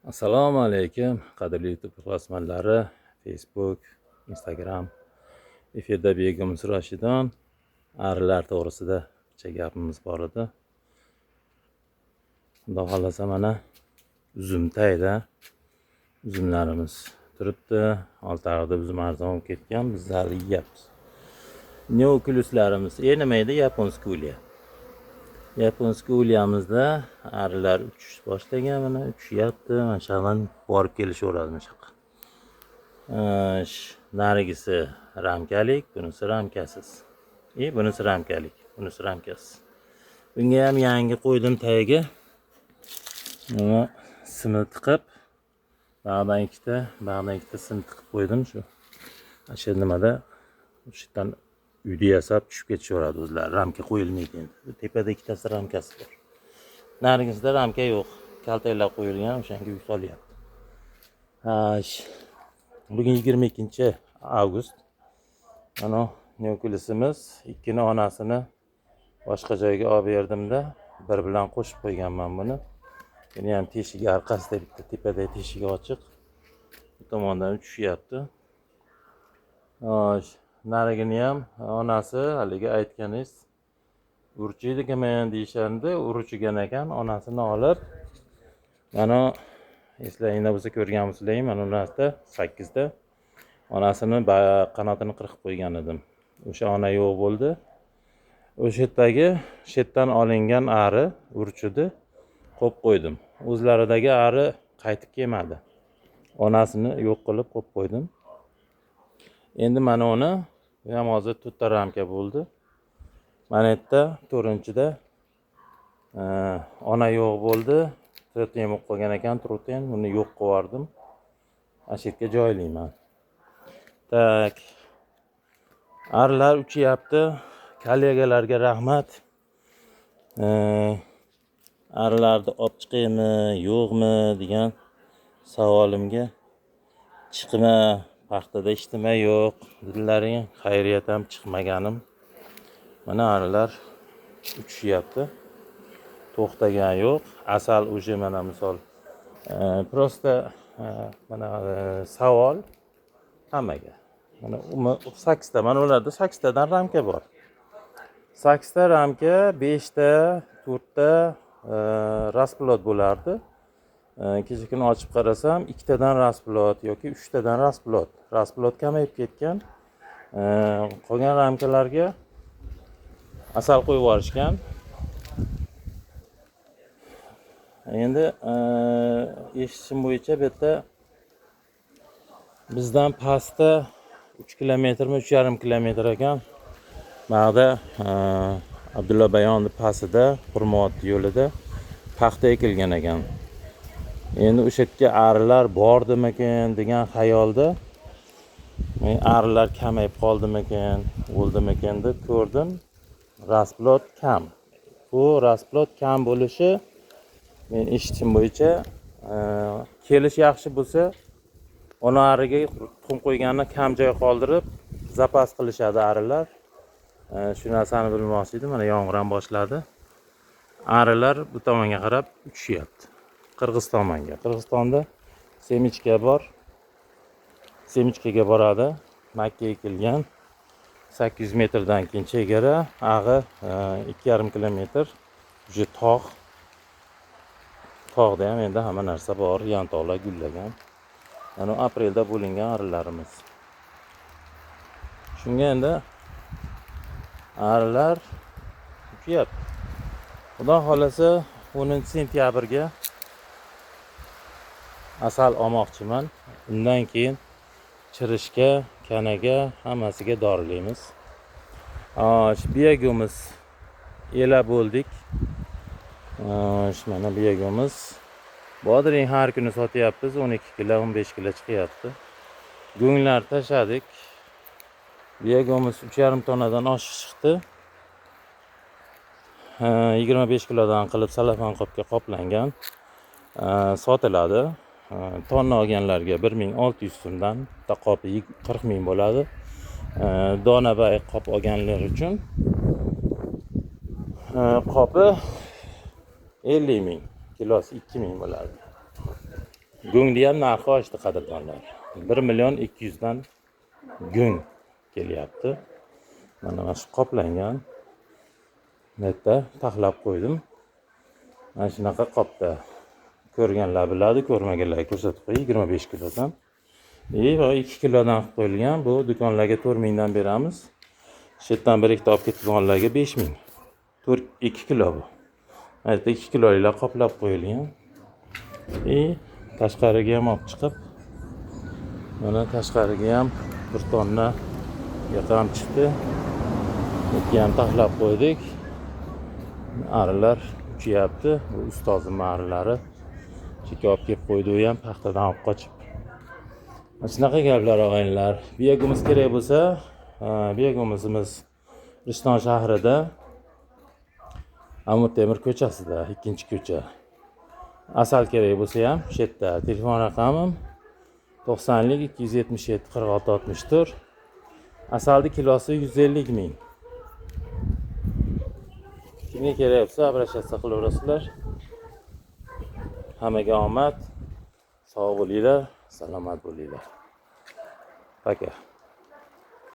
Assalomu alaykum, qadrli YouTube ixlosmandlari, Facebook, Instagram. Efirda Begim Rashidon arilar to'g'risida bitta gapimiz bor edi. Xudo xolasa mana uzum tayda uzumlarimiz turibdi. Oltiariqda uzum arzon bo'lib ketgan, biz hali yeyapmiz. Neokuluslarimiz nima edi? Yaponskiy ulya. Yaponskiy ulyamizda arilar uchish boshlagan, mana uchyapti. Mashallah borib kelishaveradi mana shu yoqqa. Narigisi ramkalik, bunisi ramkasiz. Bunisi ramkalik, bunisi ramkasiz. Bunga ham yangi qo'ydim tagiga. Mana simni tiqib, bag'dan ikkita sim tiqib qo'ydim shu. Shu nimada o'shadan uyda yasab tushib ketishaveradi o'zlari. Ramka qo'yilmaydi endi. Tepada ikkitasi ramkasi bor. Narigisida ramka yo'q. Kaltaklab qo'yilgan, o'shanga uy solyapti. Bugun 22 avgust. Mana neokulisimiz ikkini onasini boshqa joyga olib berdimda, bir bilan qo'shib qo'yganman buni. Buni ham teshigi orqasida bitta tepadagi teshigi ochiq. Bu tomondan uchishyapti. Narigini ham onasi haligi aytganingiz urchiydi kemen deyishandi, uruchigan ekan, onasini olib mana eslaringlar bo'lsa ko'rgan bo'lsalaring, mana bunaqada 8 da onasini qanotini qirqib qo'ygan edim. O'sha ona yo'q bo'ldi. O'sha yerdan olingan ari urchidi, qo'yib qo'ydim. O'zlaridagi ari qaytib kelmadi. Onasini yo'q qilib qo'yib qo'ydim. Endi mana uni ham hozir 4 ta ramka bo'ldi. Mana yerda 4-da ona yo'q bo'ldi. Troten bo'lib qolgan ekan, troten. Uni yo'q qilib yubordim. Shu yerga joylayman. Tak. Arilar uchyapti. Kollegalarga rahmat. Arilarni olib chiqaymi, yo'qmi degan savolimga chiqma, paxtada ishtima yo'q. Dillaring xayriyat ham chiqmaganim. Mana arilar uchishyapti. To'xtagan yo'q. Asal уже mana misol prosta mana savol hammaga. Mana 8 ta, mana ularda 8 tadan ramka bor. 8 ta ramka, 5 ta, 4 ta rasplot bo'lardi. Kecha kuni ochib qarasam, 2 tadan rasplot yoki 3 tadan rasplot. Rasplot kamayib ketgan. Qolgan ramkalarga asal qo'yib yuborishgan. Endi eshitishim bo'yicha bu yerda bizdan pastda 3 kilometrmi, 3,5 kilometr ekan. Maqda Abdulla Bayonni pastida, Hurmat yo'lida paxta ekilgan ekan. Endi o'sha yerga arilar bordimikin degan xayolda arilar kamayib qoldimikin, o'ldimikin deb ko'rdim. Rasplot kam. Bu rasplot kam bo'lishi men eshitishim bo'yicha kelish yaxshi bo'lsa, ona ariga tuxum qo'yganini kam joy qoldirib zapas qilishadi arilar. Shu narsani bilmoqchi edim. Mana yomg'ir ham boshladi. Arilar bu tomonga qarab uchishyapti. Qirg'izistonga. Qirg'izistonda semichka bor. Semichkaga boradi. Makka ekilgan. 800 metrdan keyin chegara, ag'i 2,5 kilometr. Juda tog'. Tog'da ham endi hamma narsa bor, yantoqlar gullagan. Mana aprelda bo'lingan arilarimiz. Shunga endi arilar uchyapti. Xudo xolasa 10 sentyabrga asal olmoqchiman. Undan keyin chirishga, kanaga hammasiga dorilaymiz. Biyagimiz ela bo'ldik. Mana biyagimiz. Bodring har kuni sotyapmiz, 12 kilo, 15 kilo chiqyapti. Go'nglar tashadik. Biyagimiz 3,5 tonnadan oshiq chiqdi. 25 kilodan qilib salafan qopga qoplangan. Sotiladi. Tonna olganlarga 1600 so'mdan, qopi 40 ming bo'ladi. Donabay qop olganlar uchun qopi 50 ming, kilosi 2 ming bo'ladi. Go'ngni ham narxi oshdi qadrdonlar. 1,200,000 dan go'ng kelyapti. Mana shu qoplangan. Netda taxlab qo'ydim. Mana shunaqa qopda. Ko'rganlar biladi, ko'rmaganlarga ko'rsatib qo'y, 25 kilodan. Va 2 kilodan qilib qo'yilgan. Bu do'konlarga 4,000 dan beramiz. Shu yerdan bir ikkita olib ketganlarga 5,000. 2 kilo bu. Mana 2 kiloliklar qoplab qo'yilgan. Tashqariga ham olib chiqib, mana tashqariga ham bir tonna yaqam chiqdi. Ikki ham taxlab qo'ydik. Arilar uchyapti. Bu ustozim arilari. Cheka olib kelib qo'ydi, u ham paxtadan olib qochib. Mana shunaqa gaplar og'aynilar. Biyagimiz kerak bo'lsa, biyagimizimiz Rishton shahrida, Amir Temur ko'chasida, 2-ko'cha. Asal kerak bo'lsa ham, shu yerda telefon raqamim 90 277 46 64. Asalni kilosi 150 ming. Kimga kerak bo'lsa, обращаться qilaverasizlar. Hammaga omad, sog' bo'linglar, salomat bo'linglar. Paka.